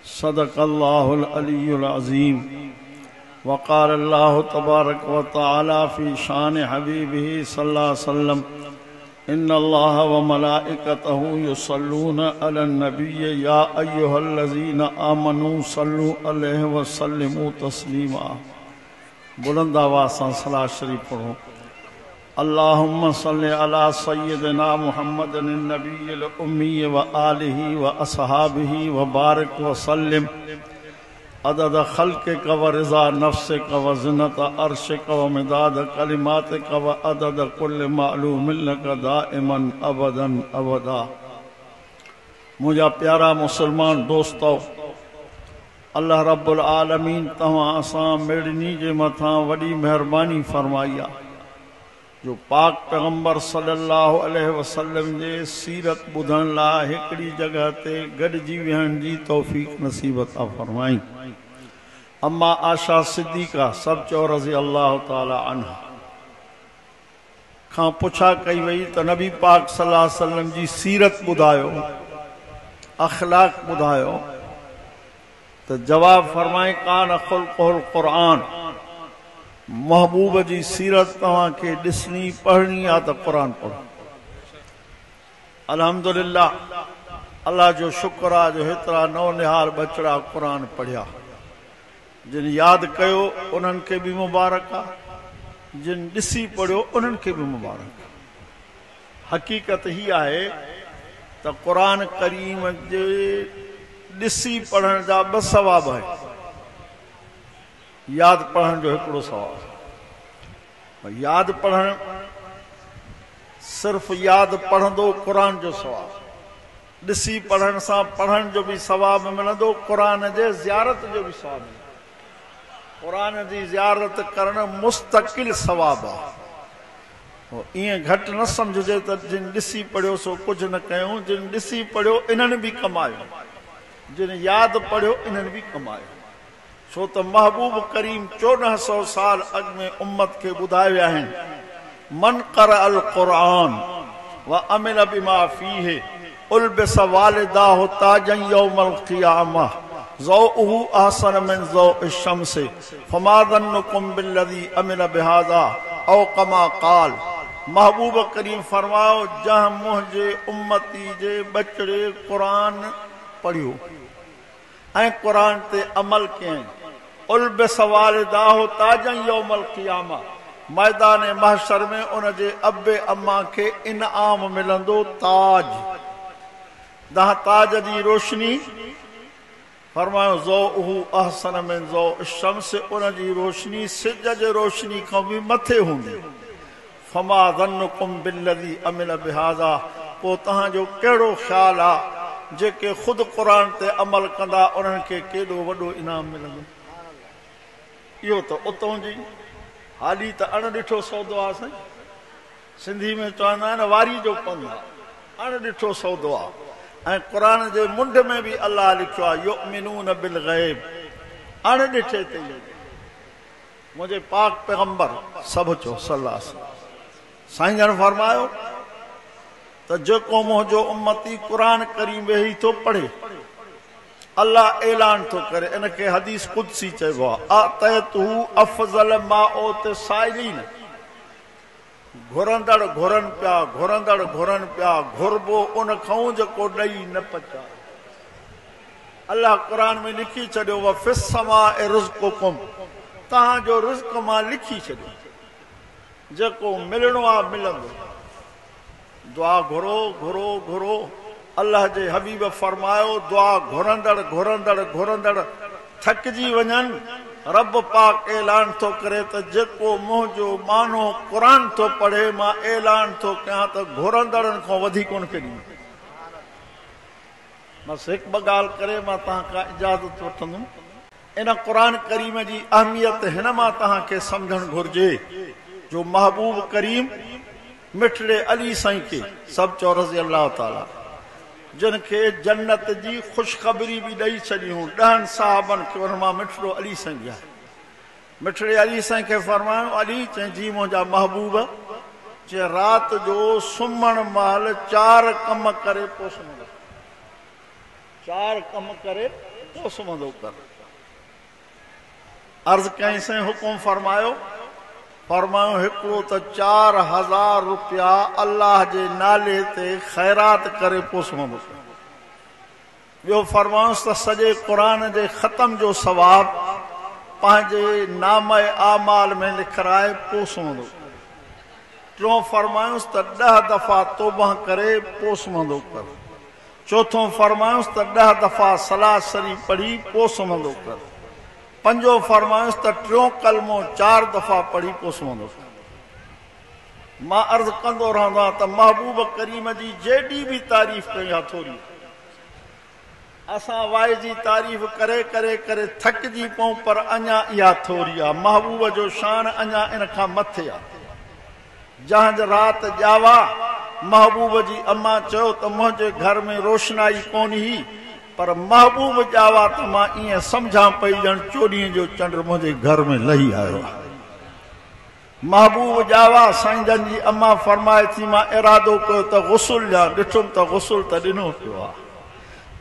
सदक़ल्लाहुल अलियुल अज़ीम। वक़ाल अल्लाहु तबारक व तआला फ़ी शान हबीबिही सल्लल्लाहु अलैहि वसल्लम इन्नल्लाह व मलाइकतहु युसल्लूना अलन नबिय्य या अय्युहल्लज़ीना आमनू सल्लू अलैहि व सल्लिमू तस्लीमा। बुलंद आवाज़ सां सलात शरीफ पढ़ो। अल्लाहुम्मा सल्लि अला सय्यिदिना मुहम्मदिन नबिय्यिल उम्मी व आलिही व असहाबिही व बारिक व सल्लिम अदद खल्क़िक व रिज़ा नफ्सिक व ज़िनत अर्शिक व मिदाद कलिमातिक व अदद कुल्लि मालूमिन लक दाइमन अबदन अबदा। मुझा प्यारा मुसलमान दोस्तो, अल्लाह रब्बुल आलमीन तव्हां असां मेड़नी जे मथां वॾी महिरबानी फरमाई आहे जो पाक पैगंबर सल्लल्लाहु अलैहि वसल्लम जे सीरत ॿुधण लाइ हिकिड़ी जगह ते गॾिजी विहण जी तौफ़ीक़ नसीबत फरमाई। अम्मा आशा सिद्दीक़ा सब चो रज़ी अल्लाह ताला अन्हा खां पुछा कई वई त नबी पाक सल्लल्लाहु अलैहि वसल्लम जी सीरत ॿुधायो, अखलाक ॿुधायो, त जवाब फरमाए कान खुल्क़ुल क़ुरान। महबूब जी सीरत तव्हां खे ॾिसणी पढ़णी आहे त क़ुरान पढ़ो। अल्हम्दुलिल्लाह, अल्लाह जो शुक्र आहे जो हेतिरा नौनिहाल बचड़ा क़ुरान पढ़िया। जिन यादि कयो उन्हनि खे बि मुबारक आहे, जिन ॾिसी पढ़ियो उन्हनि खे बि मुबारक आहे। हक़ीक़त ही आहे त क़ुरान करीम जे ॾिसी पढ़ण जा ॿ सवाब आहिनि। यादि पढ़ण जो हिकिड़ो सवाब। यादि पढ़ण सिर्फ़ यादि पढ़ंदो क़ुरान जो सवाब, ॾिसी पढ़ण सां पढ़ण जो बि सवाब मिलंदो, क़ुरान जे ज़ियारत जो बि सवाब मिलंदो। क़ुरान जी ज़ियारत करण मुस्तक़िल सवाब आहे। ईअं घटि न सम्झजे त जिन ॾिसी पढ़ियो सो कुझु न कयूं। जिन ॾिसी पढ़ियो इन्हनि बि कमायो, जिन यादि पढ़ियो इन्हनि बि कमायो। छो त महबूब करीम 1400 साल अॻु में उम्मत खे ॿुधाए विया आहिनि, मन क़रअल क़ुरान व अमिल बिमा फीहि उल्बिस वालिदाहु ताजन यौमल क़ियामह ज़ौउहु अहसन मिन ज़ौइ शम्स फमा ज़न्नुकुम बिल्लज़ी अमिल बिहाज़ा औ कमा क़ाल। महबूब करीम फरमायो, जंहिं मुंहिंजे उम्मती जे बचड़े क़ुरान पढ़ियो ऐं क़ुरान ते अमल कयईं, उल्बिस वालिदाहु ताजन यौमल क़ियामह, मैदान महशर में उन जे अबे अम्मा खे इनाम मिलंदो ताज। जंहिं ताज जी रोशनी फरमायो ज़ौउहु अहसन मिन ज़ौइ शम्स, उन जी रोशनी सिज जे रोशनी खां बि मथे हूंदी। फमा ज़न्नुकुम बिल्लज़ी अमिल बिहाज़ा, पोइ तव्हांजो कहिड़ो ख़्यालु आहे जेके ख़ुदि क़ुरान ते अमल कंदा उन्हनि खे केॾो वॾो इनाम मिलंदो। इहो त उतां जी हाली त अणॾिठो सौदो आहे। साईं, सिंधी में चवंदा आहिनि वारी जो पंधु आहे, अणॾिठो सौदो आहे। ऐं क़ुरान जे मुंड में बि अलाह लिखियो आहे युमिनून बिल ग़ैब, अणॾिठे ते। मुंहिंजे पाक पैगंबर सभु चो सल्लल्लाहु अलैहि वसल्लम साईं जन फरमायो त जेको मुंहिंजो उम्मती क़ुरान करीम वेही थो पढ़े, अल्लाह ऐलान थो करे, इनखे हदीस कुदसी चइबो आहे, आतैतहु अफ़ज़ल मा ओत साइलीन। घुरंदड़ घुरनि पिया, घुरंदड़ घुरनि पिया, घुरबो उन खां जेको ॾेई न पचा। अल्लाह क़ुरान में लिखी छॾियो व फ़िस समाए रिज़्क़ुकुम, तव्हांजो रिज़्क़ मां लिखी छॾियो, जेको मिलणो आहे मिलंदो। दुआ घुरो घुरो घुरो। अल्लाह जे हबीब फरमायो, दुआ घुरंदड़ घुरंदड़ घुरंदड़ थकिजी वञनि, रब पाक ऐलान थो करे त जेको मुंहिंजो मानो क़ुरान थो पढ़े, मां ऐलान थो कयां त घुरंदड़नि खां वधीक उनखे ॾींदुमि। बसि हिकु ॿ ॻाल्हि करे मां तव्हां खां इजाज़त वठंदुमि। इन क़ुरान करीम जी अहमियत हिन मां तव्हांखे सम्झणु घुर्जे जो महबूब करीम मिठड़े अली साईं खे सब चो रज़ी अल्लाह ताला, जिन खे जन्नत जी ख़ुशख़बरी बि ॾेई छॾियूं 10 साहबनि खे, उन मां मिठड़ो अली साईं बि आहे। मिठड़े अली साईं खे फरमायो, अली चई जी मुंहिंजा महबूब, जे राति जो सुम्हण महिल 4 कम करे पोइ सुम्हंदो। 4 कम करे पोइ सुम्हंदो कर। अर्ज़ कई से हुकुम फरमायो हिकिड़ो त 4000 रुपया अल्लाह जे नाले ते ख़ैरात करे पोइ सुम्हंदो कर। ॿियो फरमायोसि त सॼे क़ुरान जे ख़तम जो सवाब पंहिंजे नाम आमाल में लिखाए पोइ सुम्हंदो। टियों फरमायोसि त 10 दफ़ा तौबा करे पोइ सुम्हंदो कर। चौथों फरमायोसि त 10 दफ़ा सलाह शरीफ़ पढ़ी पोइ सुम्हंदो कर। पंजो फरमायोसि त 3 कलमो 4 दफ़ा पढ़ी पोइ सुम्हंदो कर। मां अर्ज़ कंदो रहंदो आहियां त महबूब करीम जी जेॾी बि तारीफ़ कई आहे थोरी, असां वाए जी तारीफ़ करे करे करे थकिजी पऊं, पर अञा इहा थोरी आहे। महबूब जो शान अञा इन खां मथे आहे। जहांज राति ॼावा महबूब जी अम्मा चयो त मुंहिंजे घर में रोशनाई कोन हुई, पर महबूब ॼावा त मां ईअं सम्झां पई ॼण 14 जो चंड मुंहिंजे घर में लही आयो आहे। महबूब ॼावा साईं जन जी अम्मा फरमाए थी मां इरादो कयो त गुसुल ॾियां, ॾिठुमि त गुसुल त ॾिनो पियो आहे।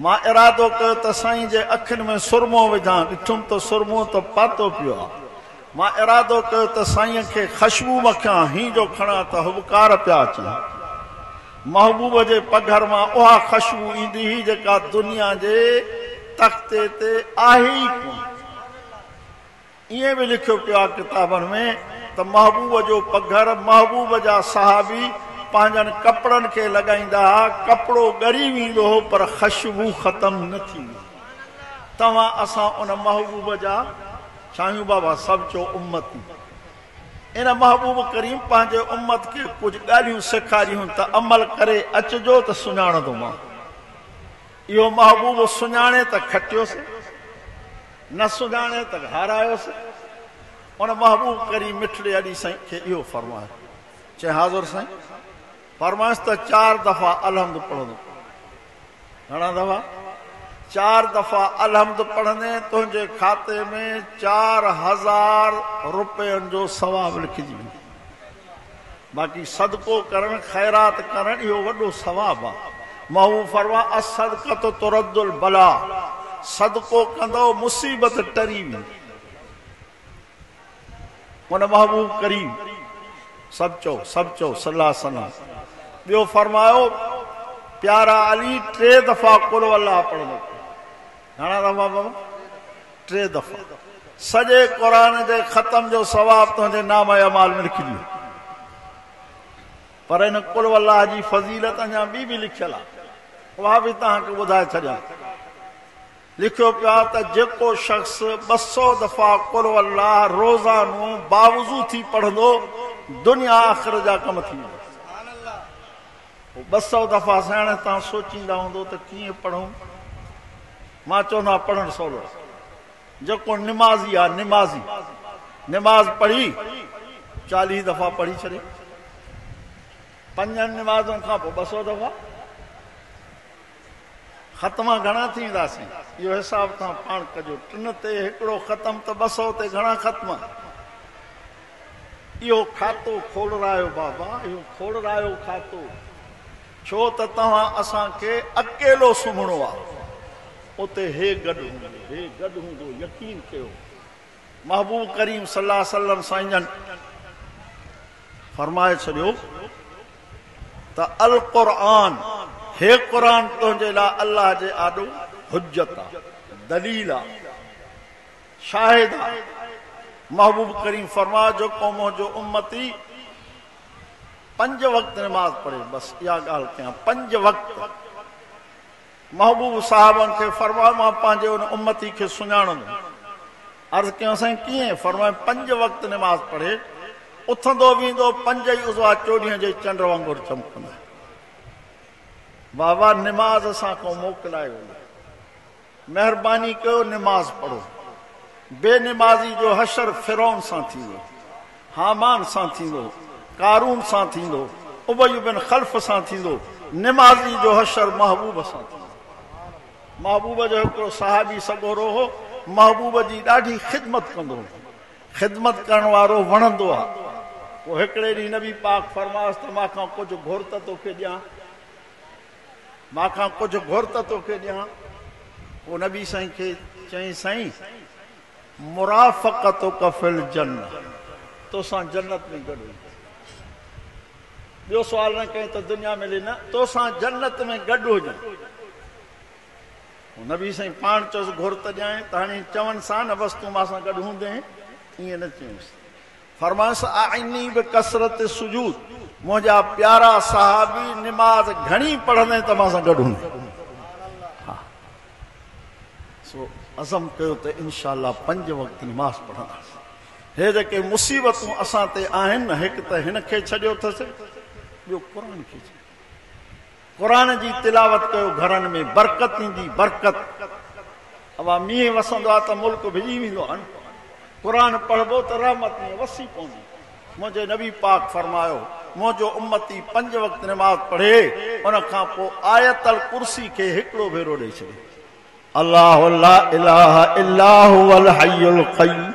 मां इरादो कयो त साईं जे अखियुनि में सुरमो विझां, ॾिठुमि त सुरमो त पातो पियो आहे। मां इरादो कयो त साईं खे ख़ुशबू मखियां, हीअं जो खणा त हुबकार पिया अचनि। महबूब जे पघर मां उहा ख़ुशबू ईंदी हुई जेका दुनिया जे तख़्ते ते आहे ई कोन। ईअं बि लिखियो पियो आहे किताबनि में त महबूब जो पघर, महबूब जा सहाबी पंहिंजनि कपिड़नि खे लॻाईंदा हुआ, कपिड़ो ॻरी वेंदो हो पर ख़ुशबू ख़तम न थींदी। तव्हां असां उन महबूब जा शायूं बाबा सभु चो उम्मती। इन महबूब करीम पंहिंजे उम्मत खे कुझु ॻाल्हियूं सेखारियूं त अमल करे अचिजो त सुञाणंदो मां। इहो महबूब सुञाणे त खटियोसीं, न सुञाणे त हारायोसीं। उन महबूब करीम मिठड़े अॾी साईं खे इहो फरमायो, चए हाज़ुर साईं फरमाइसि त 4 दफ़ा अलहम्द पढ़ंदो। घणा दफ़ा? 4 दफ़ा अलहम्द पढ़ंदे तुंहिंजे खाते में 4000 रुपयनि जो सवाब लिखिजी वेंदो। बाक़ी सदको करणु, ख़ैरात करणु इहो वॾो सवाब आहे। महबूब फरमा असदक़त तुरद्दुल बला, सदको कंदो मुसीबत टरी वेंदी। उन महबूब करीम सभु चओ सल्लल्लाहु अलैहि वसल्लम। ॿियो फरमायो प्यारा अली 3 दफ़ा कुल अल्लाह पढ़ंदो। घणा दफ़ा बाबा? 3 दफ़ा। सॼे क़ुरान जे ख़तम जो सवाब तुंहिंजे नाम अमाल में लिखिजी। पर इन कुल अल्लाह जी फज़ीलत अञा ॿी बि लिखियल आहे, उहा बि तव्हांखे ॿुधाए छॾियां। लिखियो पियो आहे त जेको शख़्स 200 दफ़ा कुल अल्लाह रोज़ानो बावज़ू थी पढ़ंदो, दुनिया आख़िर जा कम थी वेंदा। 200 दफ़ा साण तव्हां सोचींदा हूंदो त कीअं पढ़ूं। मां चवंदो आहियां पढ़णु सवलो। जेको निमाज़ी आहे, निमाज़ पढ़ी 40 दफ़ा पढ़ी छॾे, 5 निमाज़ुनि खां पोइ 200 दफ़ा। ख़तमा घणा थींदासीं इहो हिसाब तव्हां पाण कजो। 3 ते हिकिड़ो ख़तम त 200 ते घणा ख़तम। इहो खातो खोलरायो बाबा, इहो खोलरायो खातो। छो त तव्हां असांखे अकेलो सुम्हणो आहे, उते हे गॾु हूंदो यकीन कयो। महबूब करीम सल्लल्लाहु अलैहि वसल्लम साईं जन फरमाए छॾियो त अल क़ुरान, हे क़ुरान तुंहिंजे लाइ अल्लाह जे आॾो हुज्जत आहे, दलील आहे, शाहिद आहे। महबूब करीम फरमाए जेको मुंहिंजो उम्मती 5 वक़्त नमाज़ पढ़े, बसि इहा ॻाल्हि कयां, 5 वक़्त। महबूब साहबनि खे फरमाए मां पंहिंजे उन उम्मती खे सुञाणंदुमि। अर्ज़ कयो साईं कीअं? फरमाए 5 वक़्त नमाज़ पढ़े, उथंदो वेंदो 5 ई उज़वा 14 जे चंड वांगुरु चमकंदा। बाबा निमाज़ असां खां मोकिलायो, महिरबानी कयो निमाज़ पढ़ो। बेनिमाज़ी जो हशर फिरौन सां थींदो, हामान सां थींदो, कारून सां थींदो, उबय बिन खल्फ सां थींदो। निमाज़ी जो हशर महबूब सां थींदो। महबूब जो हिकिड़ो सहाबी सगोरो हो, महबूब जी ॾाढी ख़िदमत कंदो हो। ख़िदमत करण वारो वणंदो आहे। पोइ हिकिड़े ॾींहुं नबी पाक फरमायोसि त मां खां कुझु घुर त तोखे ॾियां, मां खां कुझु घुर त तोखे ॾियां। पोइ नबी साईं खे चई साईं मुराफ़क़तुक फ़िल जन्नह, तोसां जन्नत में गॾु ॿियो सुवाल न कई त दुनिया मिले न, तोसां जन्नत में गॾु हुजनि। नबी साईं पाण चयोसि घुर त ॼाए त हाणे चवनि सां न बसि तूं मां सां गॾु हूंदे, ईअं न चयुसि। फरमायोसि आइनी बि कसरत सुजूद, मुंहिंजा प्यारा सहाबी निमाज़ घणी पढ़ंदे त मां सां गॾु हूंदे। सो अज़म कयो त इनशा अल्लाह 5 वक़्त निमाज़ पढ़ंदासीं। हे जेके मुसीबतूं असां ते आहिनि न, हिकु त हिन खे छॾियो अथसि, ॿियो क़ुर खे छॾियो। क़ुर जी तिलावत कयो, घरनि में बरकत ईंदी, बरकत। अवा मींहुं वसंदो आहे त मुल्क भिॼी वेंदो आहे। क़ुर पढ़बो त रहमत में वसी पवंदी। मुंहिंजे नबी पाक फरमायो, मुंहिंजो उम्मती 5 वक़्त निमाज़ पढ़े, उन खां पोइ आयतल कुर्सी खे हिकिड़ो भेरो ॾेई छॾे, अल्लाहु ला इलाहा इल्ला हुवल हय्युल क़य्यूम।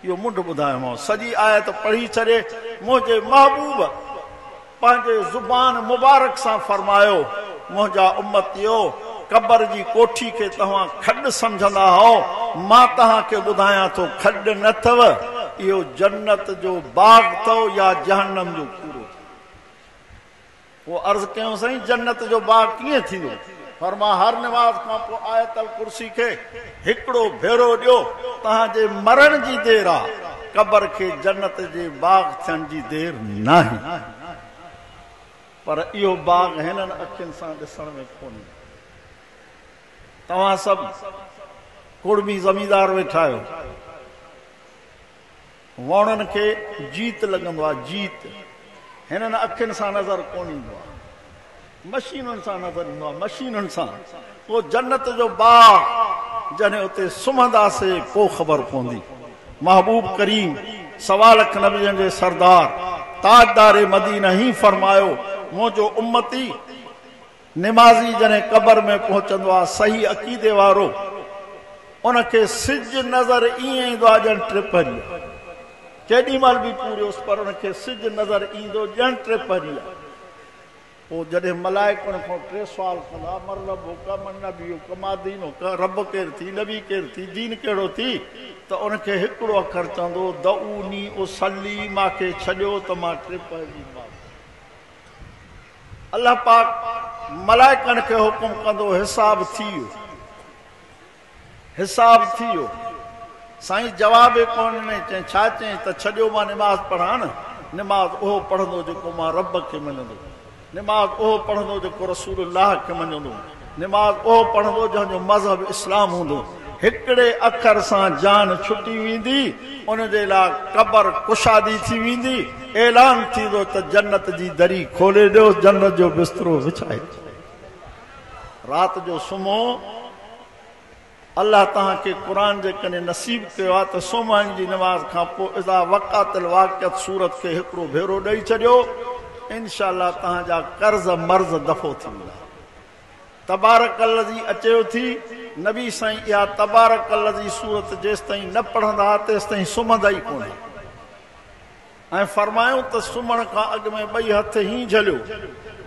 इहो मुंड ॿुधायोमांव, सॼी आयत पढ़ी छॾे। मुंहिंजे महबूब पंहिंजे ज़ुबान मुबारक सां फरमायो, मुंहिंजा उम्मतियो, क़बर जी कोठी खे तव्हां खॾ सम्झंदा हो, मां तव्हांखे ॿुधायां थो खॾ न अथव, इहो जन्नत जो बाग़ अथव या जहन्नम जो कूड़ो। पोइ अर्ज़ कयूं साईं जन्नत जो बाग़ कीअं थींदो? फरमा हर निमाज़ खां पोइ आयतल कुर्सी खे हिकिड़ो भेरो ॾियो, तव्हांजे मरण जी देरि आहे, क़बर खे जन्नत जे बाग़ थियण जी देरि न आहे। पर इहो बाग़ हिननि अखियुनि सां ॾिसण में कोन्हे। तव्हां सभु कुड़मी ज़मींदार वेठा आहियो, वणनि खे जीत लॻंदो आहे, जीत हिननि अखियुनि सां नज़र कोन ईंदो आहे, मशीनुनि सां नज़र ईंदो आहे, मशीनुनि सां। पोइ जन्नत जो बाग़ जॾहिं उते सुम्हंदासीं पोइ ख़बर पवंदी। महबूब करीम सवा लख नबियनि जे सरदार ताजदार मदीना ही फरमायो, मुंहिंजो उम्मती निमाज़ी जॾहिं क़बर में पहुचंदो आहे, सही अक़ीदे वारो, उनखे सिज नज़र ईअं ईंदो आहे ॼण टिपरी, केॾी महिल बि पूरियोसि पर उनखे सिज नज़र ईंदो ॼण टिपरी आहे। पोइ जॾहिं मलाइकनि खां 3 सुवाल कंदा, मरलब का मन नबी का मादीन का रब केरु थी, नबी केरु थी, दीन कहिड़ो थी, त उनखे हिकिड़ो अखर चवंदो दऊनी उसली, मूंखे छॾियो त मां टिपरी। अल्लाह पाक मलाइकनि खे हुकुम कंदो, हिसाब थी वियो, हिसाब थी वियो। साईं जवाब ई कोन ॾिनई, चई छा चई त छॾियो मां निमाज़ पढ़ां न। निमाज़ उहो पढ़ंदो जेको मां रब खे मञंदो, निमाज़ उहो पढ़ंदो जेको रसूलुल्लाह खे मञंदो, निमाज़ उहो पढ़ंदो जंहिंजो मज़हब इस्लाम हूंदो। हिकिड़े अखर सां जान छुटी वेंदी, उन जे लाइ क़बर कुशादी थी वेंदी, ऐलान थींदो त जन्नत जी दरी खोले ॾियो, जन्नत जो बिस्तरो विछाए। राति जो सुम्हो, अल्लाह तव्हांखे क़ुर जे कने नसीब कयो आहे त सुम्हण जी निमाज़ खां पोइ इज़ा वक़ातिल वाक़िअत सूरत खे हिकिड़ो भेरो ॾेई छॾियो, इनशा अल्लाह तव्हांजा कर्ज़ मर्ज़ दफ़ो थी वेंदा। तबारक लज़ी अचेव थी, नबी साईं इहा तबारक लज़ी सूरत जेसि ताईं न पढ़ंदा तेसि ताईं सुम्हंदा ई कोन। ऐं फरमायूं त सुम्हण खां अॻु में 2 हथ ही झलियो,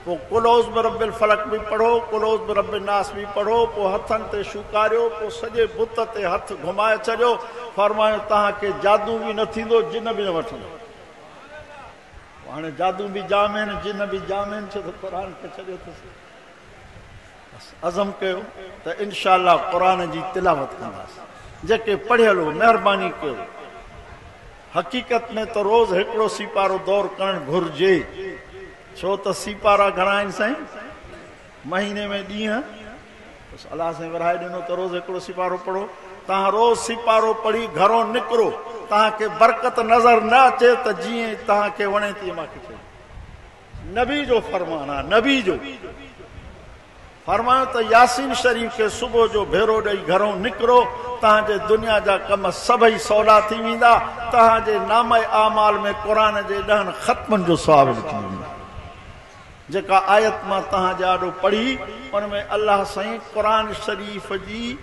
पोइ कुलौज़ बि रबिल फलक बि पढ़ो, कुलौज़ बि रबिल नास बि पढ़ो, पोइ हथनि ते शुकारियो, पोइ सॼे बुत ते हथ घुमाए छॾियो। फरमायूं तव्हांखे जादू बि न थींदो, जिन बि न वठंदो। हाणे जादू बि जाम आहिनि, जिन बि जाम आहिनि, छो त क़ुर खे छॾियो अथसि। अज़म कयो त इनशा अल्लाह क़ुर जी तिलावत कंदासीं। जेके पढ़ियल हो महिरबानी कयो। हक़ीक़त में त रोज़ हिकिड़ो सीपारो दौर करणु घुरिजे, छो त सीपारा घणा आहिनि साईं, महीने में ॾींहं, अलाह साईं विराए ॾिनो त रोज़ हिकिड़ो सीपारो पढ़ो। तव्हां रोज़ सीपारो पढ़ी घरों निकिरो, तव्हांखे बरकत नज़र न अचे त जीअं तव्हांखे वणे तीअं मूंखे चए। नबी जो फरमान आहे, नबी जो फरमायो त यासीन शरीफ़ खे सुबुह जो भेरो ॾेई घरों निकिरो, तव्हांजे दुनिया जा कम सभई सवला थी वेंदा। तव्हांजे नामे आमाल में क़ुर जे 10 ख़त्मनि जो सवाब लिखी वेंदो। जेका आयत मां तव्हांजे आॾो पढ़ी, उन में अल्लाह साईं क़ुर शरीफ़ जी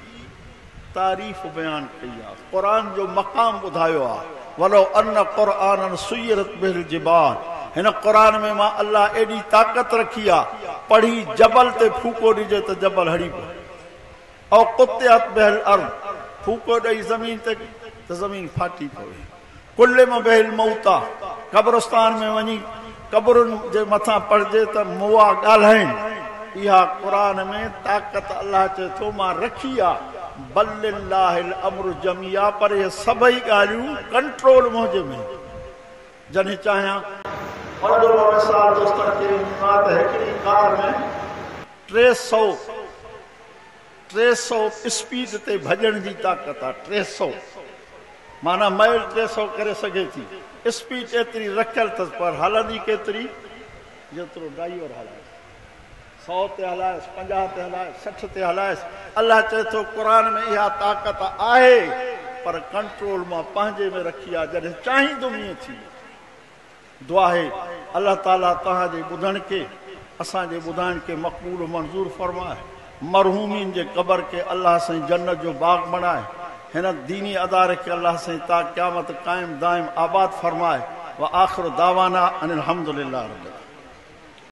तारीफ़ बयान कई आहे, क़ुर जो मक़ाम ॿुधायो आहे। वलो अन क़ुरआनन सुयरत बिल जिबाल, हिन क़ुर में मां अल्लाह एॾी ताक़त रखी आहे, पढ़ी जबल ते फूको ॾिजे त जबल हड़ी पए। और कुत्तियत बिल अर्द फूको ॾेई ज़मीन ते त ज़मीन फाटी पवे कुल्ले में बिल मौता कब्रस्तान में वञी कब्रुनि जे मथां पढ़जे त मुआ ॻाल्हाइनि इहा क़ुरान में ताक़त अल्लाह चए थो मां रखी आहे बल्लिल्लाहिल अम्रु जमिया पर इहे सभई ॻाल्हियूं कंट्रोल मुंहिंजे में जॾहिं चाहियां मिसाल दोस्तनि खे त हिकिड़ी कार में 300 स्पीड ते भॼण जी ताक़त आहे 300 माना माइल 300 करे सघे थी स्पीड एतिरी रखियल अथसि पर हलंदी केतिरी जेतिरो ड्राइवर हलाए 100 ते हलायसि 50 ते हलायसि 60 ते हलायसि अल्लाह चए थो क़ुरान में इहा ताक़त आहे पर कंट्रोल मां पंहिंजे में रखी आहे जॾहिं चाहींदुमि ईअं थी दुआ आहे अल्लाह ताला तव्हांजे ॿुधण खे असांजे ॿुधाइण खे मक़बूल मंज़ूर फरमाए मरहूमीन जे क़बर के अल्लाह साईं जन्नत जो बाग बणाए हिन दीनी अदारे खे अल्लाह साईं ता क़यामत क़ाइम दाइम आबाद फरमाए व आख़िर दावाना अनिल हम्दुलिल्लाह रब्बिल